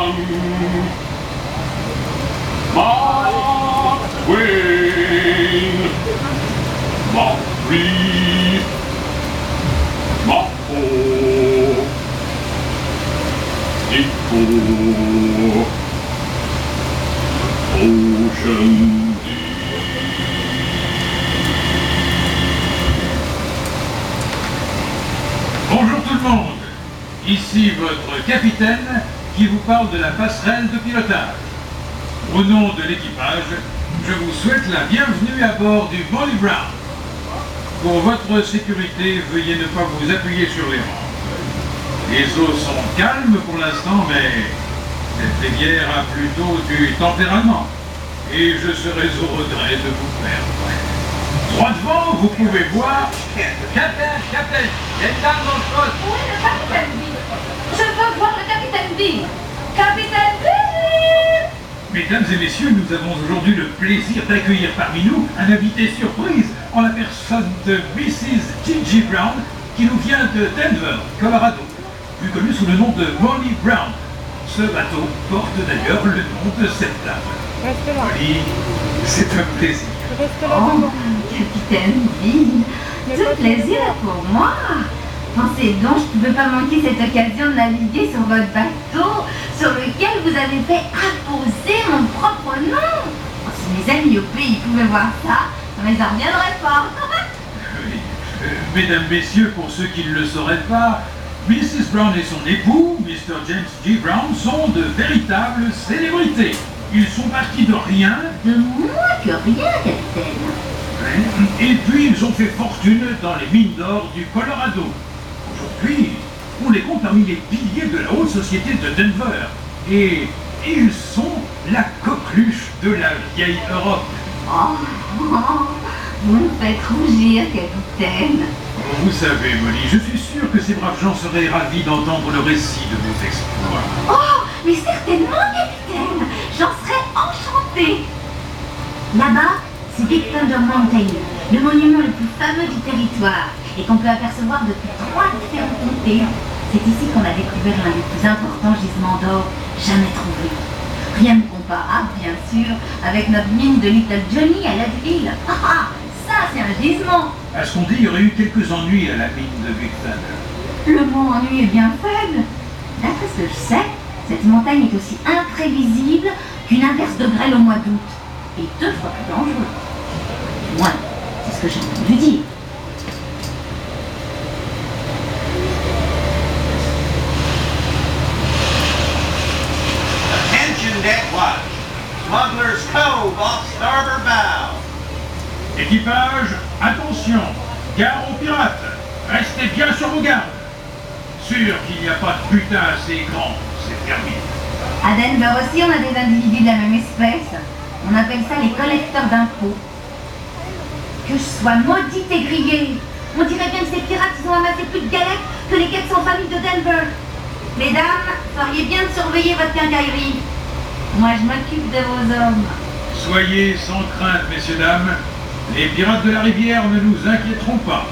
Queen, Marie, Maho, Nico, Ocean Bonjour tout le monde, ici votre capitaine qui vous parle de la passerelle de pilotage. Au nom de l'équipage, je vous souhaite la bienvenue à bord du Molly Brown. Pour votre sécurité, veuillez ne pas vous appuyer sur les rampes. Les eaux sont calmes pour l'instant, mais cette rivière a plutôt du tempérament. Et je serais au regret de vous perdre. Droit devant, vous pouvez voir... Capitaine, il y a une dame dans le poste. Oui, le capitaine Bill. Je veux voir le capitaine Bill. Capitaine Bill. Mesdames et messieurs, nous avons aujourd'hui le plaisir d'accueillir parmi nous un invité surprise en la personne de Mrs. Gigi Brown qui nous vient de Denver, Colorado, plus connu sous le nom de Molly Brown. Ce bateau porte d'ailleurs le nom de cette dame. Molly, c'est un plaisir. Oh, capitaine Bill, tout plaisir pour moi. Pensez donc, je ne peux pas manquer cette occasion de naviguer sur votre bateau sur lequel vous avez fait apposer mon propre nom. Oh, si mes amis au pays pouvaient voir ça, mais ça ne reviendrait pas. Oui. Mesdames, messieurs, pour ceux qui ne le sauraient pas, Mrs. Brown et son époux, Mr. James G. Brown, sont de véritables célébrités. Ils sont partis de rien. De moins que rien, capitaine. Et puis ils ont fait fortune dans les mines d'or du Colorado. Aujourd'hui, on les compte parmi les piliers de la haute société de Denver. Et ils sont la coqueluche de la vieille Europe. Oh, vous me faites rougir, capitaine. Vous savez, Molly, je suis sûr que ces braves gens seraient ravis d'entendre le récit de vos exploits. Oh, mais certainement, capitaine. J'en serais enchantée. Là-bas, c'est Big Thunder Mountain, le monument le plus fameux du territoire et qu'on peut apercevoir depuis 3 différents comtés. C'est ici qu'on a découvert l'un des plus importants gisements d'or jamais trouvés. Rien de comparable, bien sûr, avec notre mine de Little Johnny à Leadville. Ah, ça, c'est un gisement. À ce qu'on dit, il y aurait eu quelques ennuis à la mine de Big Thunder. Le mot ennui est bien faible. D'après ce que je sais, cette montagne est aussi imprévisible qu'une averse de grêle au mois d'août. Et 2 fois plus dangereux. Du moins, c'est ce que j'ai entendu dire. Attention deck watch. Smuggler's Cove off starboard bow. Équipage, attention, gare aux pirates, restez bien sur vos gardes. Sûr qu'il n'y a pas de butin assez grand, c'est terminé. À Denver aussi, on a des individus de la même espèce. On appelle ça les collecteurs d'impôts. Que je sois maudite et grillée. On dirait bien que ces pirates, ils ont amassé plus de galettes que les 400 familles de Denver. Mesdames, feriez bien de surveiller votre quincaillerie. Moi, je m'occupe de vos hommes. Soyez sans crainte, messieurs, dames. Les pirates de la rivière ne nous inquiéteront pas.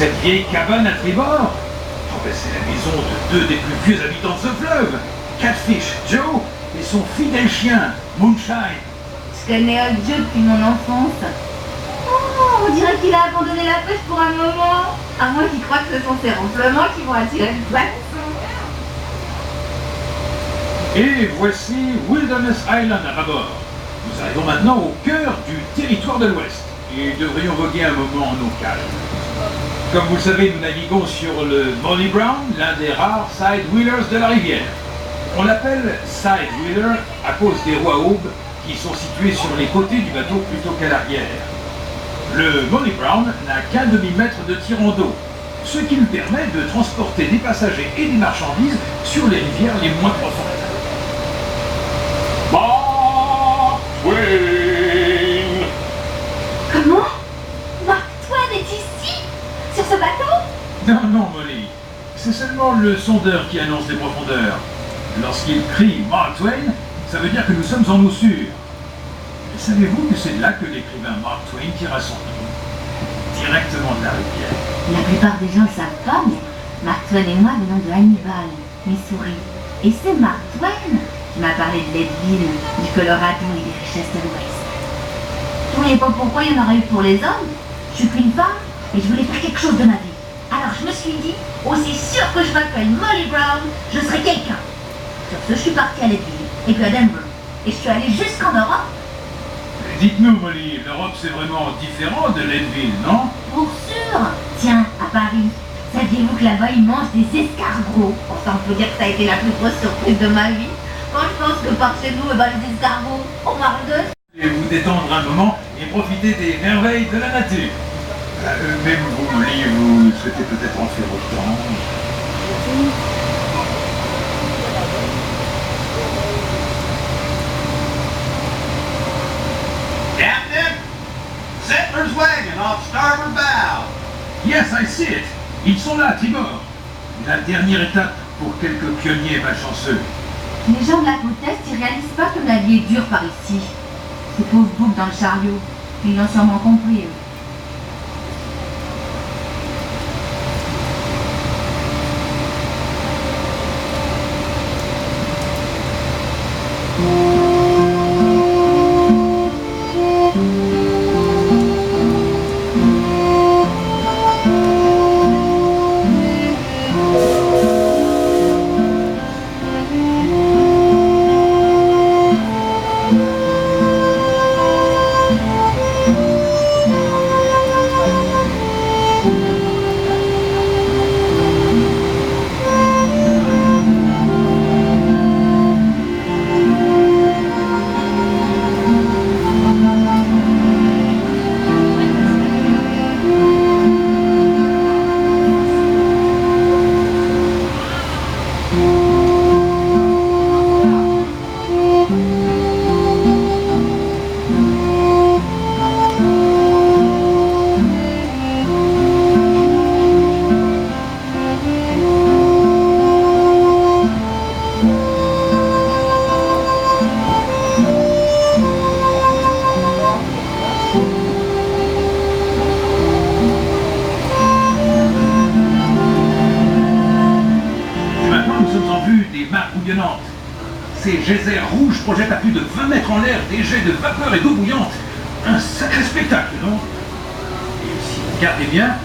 cette vieille cabane à tribord? Oh, ben, c'est la maison de deux des plus vieux habitants de ce fleuve, Catfish Joe et son fidèle chien, Moonshine. Je connais Old Joe depuis mon enfance. Oh, on dirait qu'il a abandonné la pêche pour un moment. À moins qu'il croit que ce sont ses ronflements qui vont attirer le poisson. Et voici Wilderness Island à bâbord. Nous arrivons maintenant au cœur du territoire de l'Ouest et devrions voguer un moment en eau calme. Comme vous le savez, nous naviguons sur le Molly Brown, l'un des rares side-wheelers de la rivière. On l'appelle side-wheeler à cause des roues à aubes qui sont situées sur les côtés du bateau plutôt qu'à l'arrière. Le Molly Brown n'a qu'un demi-mètre de tirant d'eau, ce qui lui permet de transporter des passagers et des marchandises sur les rivières les moins profondes. Mark Twain! Comment? Mark Twain est ici? Sur ce bateau? Non, non, Molly. C'est seulement le sondeur qui annonce les profondeurs. Lorsqu'il crie Mark Twain, ça veut dire que nous sommes en eau sûre. Savez-vous que c'est de là que l'écrivain Mark Twain tira son nom? Directement de la rivière. La plupart des gens ne savent pas, mais Mark Twain et moi venons de Hannibal, Missouri. Et c'est Mark Twain qui m'a parlé de Leadville, du Colorado et des richesses de l'Ouest. Je ne voyais pas pourquoi il y en aurait eu pour les hommes. Je suis qu'une femme et je voulais faire quelque chose de ma vie. Alors je me suis dit, aussi sûr que je m'appelle Molly Brown, je serai quelqu'un. Sur ce, je suis partie à Leadville et puis à Denver. Et je suis allée jusqu'en Europe. Dites-nous, Molly, l'Europe c'est vraiment différent de Leadville, non? Pour sûr. Tiens, à Paris, saviez-vous que là-bas ils mangent des escargots? Pourtant, on peut dire que ça a été la plus grosse surprise de ma vie. Quand je pense que par chez nous, les escargots, on parle d'eux. Et vous détendre un moment et profiter des merveilles de la nature. Même vous, Molly, vous souhaitez peut-être en faire autant. Captain, Settler's wagon off starboard bow. Yes, I see it. Ils sont là, à tribord. La dernière étape pour quelques pionniers malchanceux. Les gens de la côte est, ils réalisent pas que la vie est dure par ici. Ces pauvres boucs dans le chariot, ils l'ont sûrement compris, eux. Ces geysers rouges projettent à plus de 20 mètres en l'air des jets de vapeur et d'eau bouillante. Un sacré spectacle, non? Et si vous regardez bien,